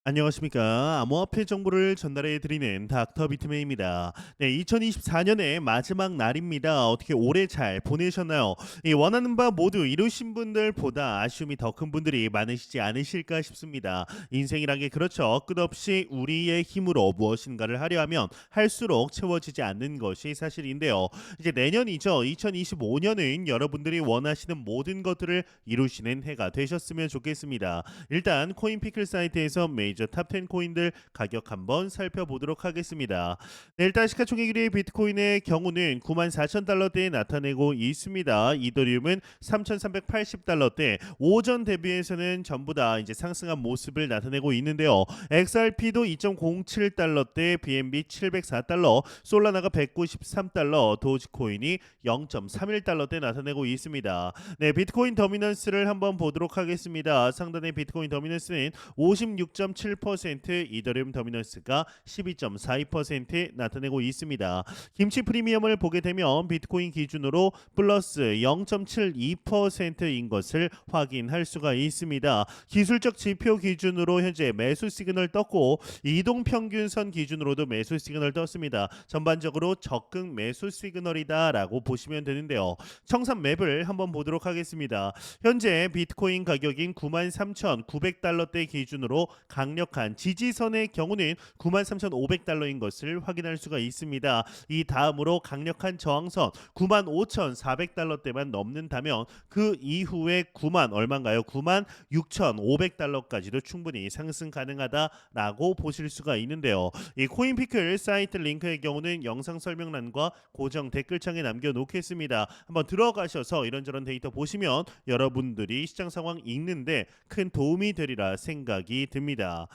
안녕하십니까. 암호화폐 정보를 전달해 드리는 닥터 비트맨입니다. 네, 2024년의 마지막 날입니다. 어떻게 올해 잘 보내셨나요? 원하는 바 모두 이루신 분들보다 아쉬움이 더 큰 분들이 많으시지 않으실까 싶습니다. 인생이란 게 그렇죠. 끝없이 우리의 힘으로 무엇인가를 하려 하면 할수록 채워지지 않는 것이 사실인데요. 이제 내년이죠. 2025년은 여러분들이 원하시는 모든 것들을 이루시는 해가 되셨으면 좋겠습니다. 일단 코인피클 사이트에서 메이저 탑10 코인들 가격 한번 살펴보도록 하겠습니다. 네, 일단 시가총액 1위 비트코인의 경우는 94,000달러대에 나타내고 있습니다. 이더리움은 3,380달러대, 오전 대비해서는 전부 다 이제 상승한 모습을 나타내고 있는데요. XRP도 2.07달러대, BNB 704달러, 솔라나가 193달러, 도지코인이 0.31달러대 나타내고 있습니다. 네, 비트코인 더미넌스를 한번 보도록 하겠습니다. 상단의 비트코인 더미넌스는 56.7%, 이더리움 더미넌스가 12.42% 나타내고 있습니다. 김치 프리미엄을 보게 되면 비트코인 기준으로 플러스 0.72%인 것을 확인할 수가 있습니다. 기술적 지표 기준으로 현재 매수 시그널 떴고 이동 평균선 기준으로도 매수 시그널 떴습니다. 전반적으로 적극 매수 시그널이다라고 보시면 되는데요. 청산 맵을 한번 보도록 하겠습니다. 현재 비트코인 가격인 93,900달러대 기준으로 강력한 지지선의 경우는 93,500달러인 것을 확인할 수가 있습니다. 이 다음으로 강력한 저항선 95,400달러대만 넘는다면 그 이후에 9만 얼마인가요? 96,500달러까지도 충분히 상승 가능하다라고 보실 수가 있는데요. 이 코인피클 사이트 링크의 경우는 영상 설명란과 고정 댓글창에 남겨놓겠습니다. 한번 들어가셔서 이런저런 데이터 보시면 여러분들이 시장 상황 읽는데 큰 도움이 되리라 생각이 듭니다.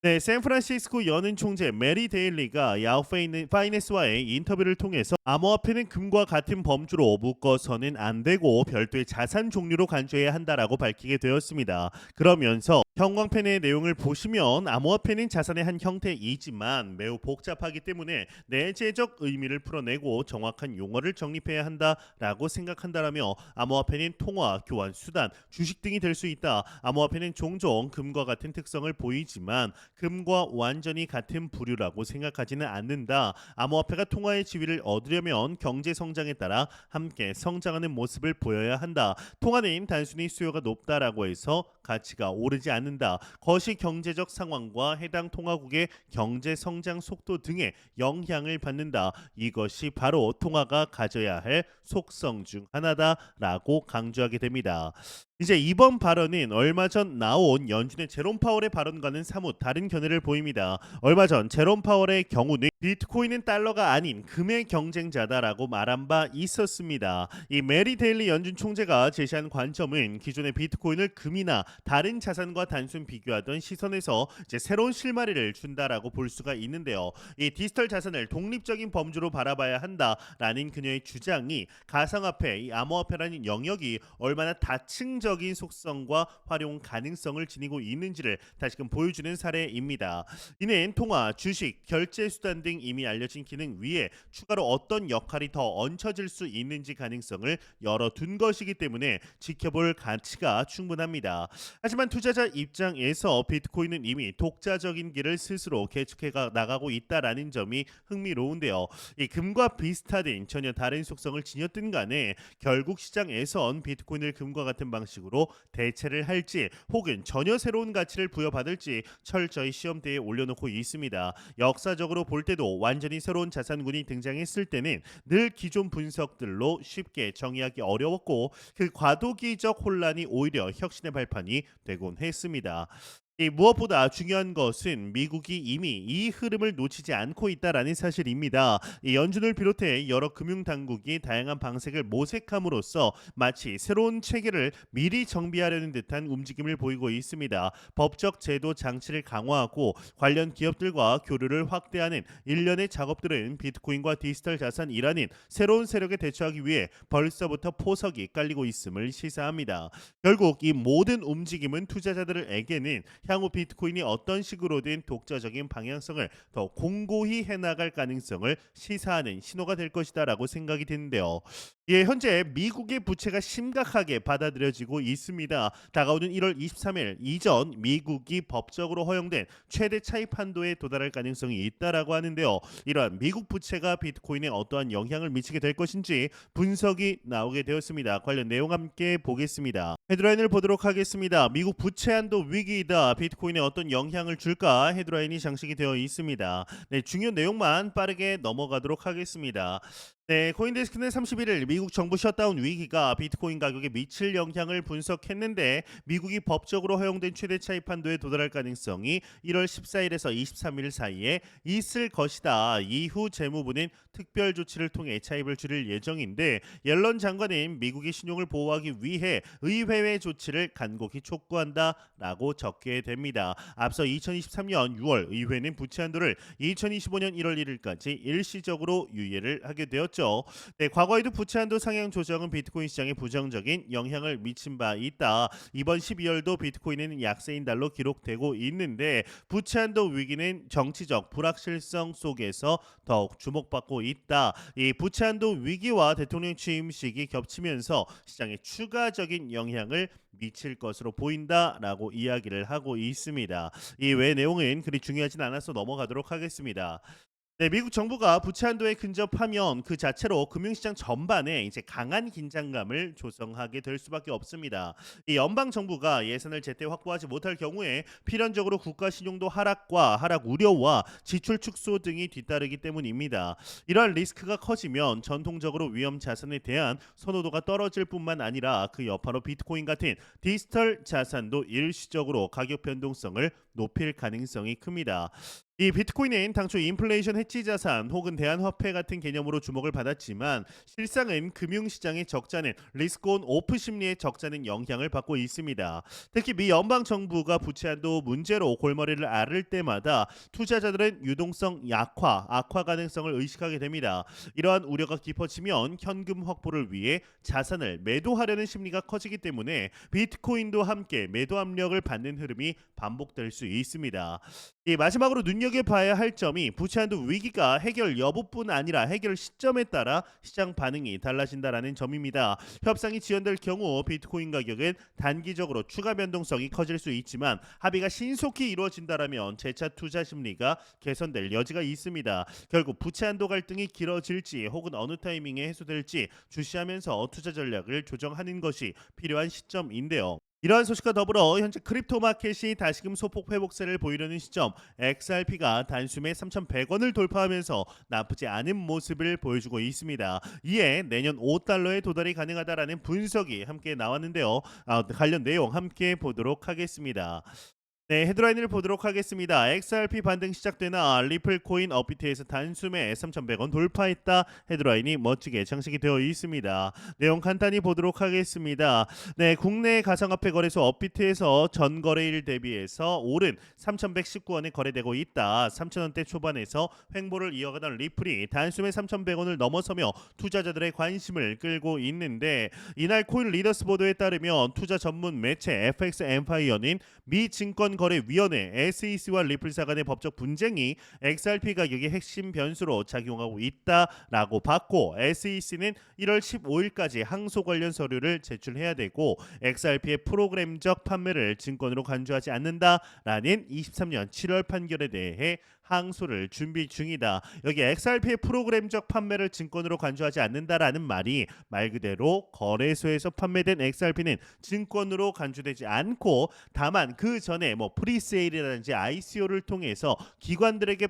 네, 샌프란시스코 연은 총재 메리 데일리가 야후 파이낸스와의 인터뷰를 통해서 암호화폐는 금과 같은 범주로 묶어서는 안 되고 별도의 자산 종류로 간주해야 한다라고 밝히게 되었습니다. 그러면서 형광펜의 내용을 보시면 암호화폐는 자산의 한 형태이지만 매우 복잡하기 때문에 내재적 의미를 풀어내고 정확한 용어를 정립해야 한다라고 생각한다라며 암호화폐는 통화, 교환 수단, 주식 등이 될 수 있다. 암호화폐는 종종 금과 같은 특성을 보이지만 금과 완전히 같은 부류라고 생각하지는 않는다. 암호화폐가 통화의 지위를 얻으려면 경제 성장에 따라 함께 성장하는 모습을 보여야 한다. 통화는 단순히 수요가 높다라고 해서 가치가 오르지 않는다. 거시 경제적 상황과 해당 통화국의 경제 성장 속도 등의 영향을 받는다. 이것이 바로 통화가 가져야 할 속성 중 하나다라고 강조하게 됩니다. 이제 이번 발언은 얼마 전 나온 연준의 제롬 파월의 발언과는 사뭇 다른 견해를 보입니다. 얼마 전 제롬 파월의 경우는 비트코인은 달러가 아닌 금의 경쟁자다라고 말한 바 있었습니다. 이 메리 데일리 연준 총재가 제시한 관점은 기존의 비트코인을 금이나 다른 자산과 단순 비교하던 시선에서 이제 새로운 실마리를 준다라고 볼 수가 있는데요. 이 디지털 자산을 독립적인 범주로 바라봐야 한다라는 그녀의 주장이 가상화폐, 이 암호화폐라는 영역이 얼마나 다층적인 속성과 활용 가능성을 지니고 있는지를 다시금 보여주는 사례입니다. 이는 통화, 주식, 결제 수단 등 이미 알려진 기능 위에 추가로 어떤 역할이 더 얹혀질 수 있는지 가능성을 열어둔 것이기 때문에 지켜볼 가치가 충분합니다. 하지만 투자자 입장에서 비트코인은 이미 독자적인 길을 스스로 개척해 나가고 있다라는 점이 흥미로운데요. 이 금과 비슷하든 전혀 다른 속성을 지녔든 간에 결국 시장에선 비트코인을 금과 같은 방식으로 대체를 할지 혹은 전혀 새로운 가치를 부여받을지 철저히 시험대에 올려놓고 있습니다. 역사적으로 볼 때도 완전히 새로운 자산군이 등장했을 때는 늘 기존 분석들로 쉽게 정의하기 어려웠고 그 과도기적 혼란이 오히려 혁신의 발판이 되곤 했습니다. 이 무엇보다 중요한 것은 미국이 이미 이 흐름을 놓치지 않고 있다라는 사실입니다. 이 연준을 비롯해 여러 금융 당국이 다양한 방식을 모색함으로써 마치 새로운 체계를 미리 정비하려는 듯한 움직임을 보이고 있습니다. 법적 제도 장치를 강화하고 관련 기업들과 교류를 확대하는 일련의 작업들은 비트코인과 디지털 자산이라는 새로운 세력에 대처하기 위해 벌써부터 포석이 깔리고 있음을 시사합니다. 결국 이 모든 움직임은 투자자들에게는 향후 비트코인이 어떤 식으로든 독자적인 방향성을 더 공고히 해나갈 가능성을 시사하는 신호가 될 것이다라고 생각이 드는데요. 예, 현재 미국의 부채가 심각하게 받아들여지고 있습니다. 다가오는 1월 23일 이전 미국이 법적으로 허용된 최대 차입 한도에 도달할 가능성이 있다라고 하는데요. 이러한 미국 부채가 비트코인에 어떠한 영향을 미치게 될 것인지 분석이 나오게 되었습니다. 관련 내용 함께 보겠습니다. 헤드라인을 보도록 하겠습니다. 미국 부채 한도 위기이다. 비트코인에 어떤 영향을 줄까? 헤드라인이 장식이 되어 있습니다. 네, 중요 내용만 빠르게 넘어가도록 하겠습니다. 네, 코인데스크는 31일 미국 정부 셧다운 위기가 비트코인 가격에 미칠 영향을 분석했는데 미국이 법적으로 허용된 최대 차입 한도에 도달할 가능성이 1월 14일에서 23일 사이에 있을 것이다. 이후 재무부는 특별 조치를 통해 차입을 줄일 예정인데 옐런 장관은 미국의 신용을 보호하기 위해 의회의 조치를 간곡히 촉구한다라고 적게 됩니다. 앞서 2023년 6월 의회는 부채 한도를 2025년 1월 1일까지 일시적으로 유예를 하게 되었죠. 네, 과거에도 부채 한도 상향 조정은 비트코인 시장에 부정적인 영향을 미친 바 있다. 이번 12월도 비트코인은 약세인 달로 기록되고 있는데 부채 한도 위기는 정치적 불확실성 속에서 더욱 주목받고 있다. 이 부채 한도 위기와 대통령 취임식이 겹치면서 시장에 추가적인 영향을 미칠 것으로 보인다라고 이야기를 하고 있습니다. 이 외 내용은 그리 중요하진 않아서 넘어가도록 하겠습니다. 네, 미국 정부가 부채 한도에 근접하면 그 자체로 금융시장 전반에 이제 강한 긴장감을 조성하게 될 수밖에 없습니다. 이 연방 정부가 예산을 제때 확보하지 못할 경우에 필연적으로 국가 신용도 하락과 하락 우려와 지출 축소 등이 뒤따르기 때문입니다. 이러한 리스크가 커지면 전통적으로 위험 자산에 대한 선호도가 떨어질 뿐만 아니라 그 여파로 비트코인 같은 디지털 자산도 일시적으로 가격 변동성을 높일 가능성이 큽니다. 이 비트코인은 당초 인플레이션 해치 자산 혹은 대안화폐 같은 개념으로 주목을 받았지만 실상은 금융시장의 적자는 리스크온 오프 심리의 적자는 영향을 받고 있습니다. 특히 미 연방 정부가 부채 한도 문제로 골머리를 앓을 때마다 투자자들은 유동성 악화 가능성을 의식하게 됩니다. 이러한 우려가 깊어지면 현금 확보를 위해 자산을 매도하려는 심리가 커지기 때문에 비트코인도 함께 매도 압력을 받는 흐름이 반복될 수 있습니다. 이 마지막으로 눈여겨봐야 할 점이 부채 한도 위기가 해결 여부뿐 아니라 해결 시점에 따라 시장 반응이 달라진다라는 점입니다. 협상이 지연될 경우 비트코인 가격은 단기적으로 추가 변동성이 커질 수 있지만 합의가 신속히 이루어진다라면 재차 투자 심리가 개선될 여지가 있습니다. 결국 부채 한도 갈등이 길어질지 혹은 어느 타이밍에 해소될지 주시하면서 투자 전략을 조정하는 것이 필요한 시점인데요. 이러한 소식과 더불어 현재 크립토 마켓이 다시금 소폭 회복세를 보이려는 시점, XRP가 단숨에 3,100원을 돌파하면서 나쁘지 않은 모습을 보여주고 있습니다. 이에 내년 5달러에 도달이 가능하다라는 분석이 함께 나왔는데요. 관련 내용 함께 보도록 하겠습니다. 네, 헤드라인을 보도록 하겠습니다. XRP 반등 시작되나 리플 코인 업비트에서 단숨에 3,100원 돌파했다. 헤드라인이 멋지게 장식이 되어 있습니다. 내용 간단히 보도록 하겠습니다. 네, 국내 가상화폐 거래소 업비트에서 전 거래일 대비해서 오른 3,119원에 거래되고 있다. 3,000원대 초반에서 횡보를 이어가던 리플이 단숨에 3,100원을 넘어서며 투자자들의 관심을 끌고 있는데 이날 코인 리더스 보도에 따르면 투자 전문 매체 FX 엠파이어는 미 증권거래위원회 SEC와 리플사 간의 법적 분쟁이 XRP 가격의 핵심 변수로 작용하고 있다라고 봤고 SEC는 1월 15일까지 항소 관련 서류를 제출해야 되고 XRP의 프로그램적 판매를 증권으로 간주하지 않는다라는 23년 7월 판결에 대해 항소를 준비 중이다. 여기 XRP의 프로그램적 판매를 증권으로 간주하지 않는다라는 말이 말 그대로 거래소에서 판매된 XRP는 증권으로 간주되지 않고 다만 그 전에 뭐 프리세일이라든지 ICO를 통해서 기관들에게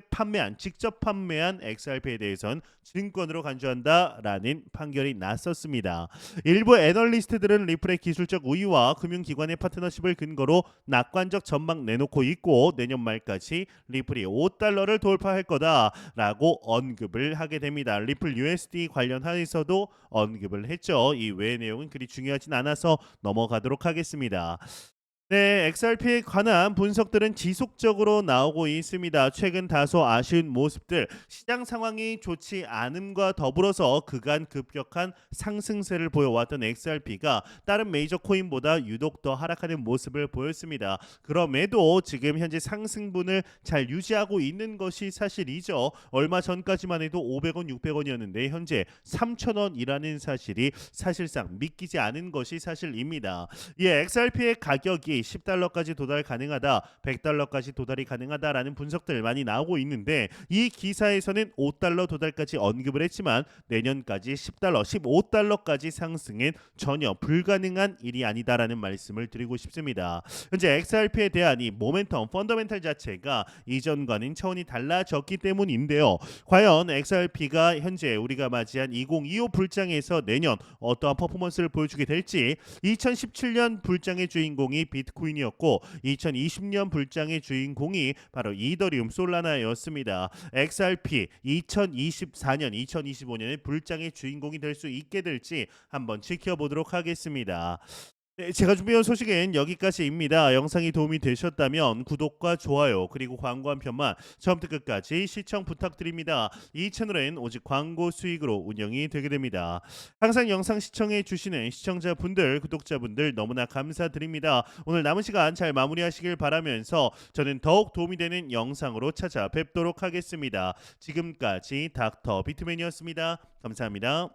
직접 판매한 XRP에 대해선 증권으로 간주한다라는 판결이 났었습니다. 일부 애널리스트들은 리플의 기술적 우위와 금융기관의 파트너십을 근거로 낙관적 전망 내놓고 있고 내년 말까지 리플이 5달러를 돌파할 거다라고 언급을 하게 됩니다. 리플 USD 관련해서도 언급을 했죠. 이 외의 내용은 그리 중요하진 않아서 넘어가도록 하겠습니다. 네, XRP에 관한 분석들은 지속적으로 나오고 있습니다. 최근 다소 아쉬운 모습들, 시장 상황이 좋지 않음과 더불어서 그간 급격한 상승세를 보여왔던 XRP가 다른 메이저 코인보다 유독 더 하락하는 모습을 보였습니다. 그럼에도 지금 현재 상승분을 잘 유지하고 있는 것이 사실이죠. 얼마 전까지만 해도 500원, 600원이었는데 현재 3,000원이라는 사실이 사실상 믿기지 않은 것이 사실입니다. 예, XRP의 가격이 10달러까지 도달 가능하다, 100달러까지 도달이 가능하다라는 분석들 많이 나오고 있는데 이 기사에서는 5달러 도달까지 언급을 했지만 내년까지 10달러, 15달러까지 상승은 전혀 불가능한 일이 아니다라는 말씀을 드리고 싶습니다. 현재 XRP에 대한 이 모멘텀, 펀더멘탈 자체가 이전과는 차원이 달라졌기 때문인데요. 과연 XRP가 현재 우리가 맞이한 2025 불장에서 내년 어떠한 퍼포먼스를 보여주게 될지 2017년 불장의 주인공이 비트코인이었고 2020년 불장의 주인공이 바로 이더리움 솔라나였습니다. XRP 2024년, 2025년에 불장의 주인공이 될 수 있게 될지 한번 지켜보도록 하겠습니다. 네, 제가 준비한 소식은 여기까지입니다. 영상이 도움이 되셨다면 구독과 좋아요 그리고 광고 한 편만 처음부터 끝까지 시청 부탁드립니다. 이 채널은 오직 광고 수익으로 운영이 되게 됩니다. 항상 영상 시청해 주시는 시청자분들, 구독자분들 너무나 감사드립니다. 오늘 남은 시간 잘 마무리하시길 바라면서 저는 더욱 도움이 되는 영상으로 찾아뵙도록 하겠습니다. 지금까지 닥터 비트맨이었습니다. 감사합니다.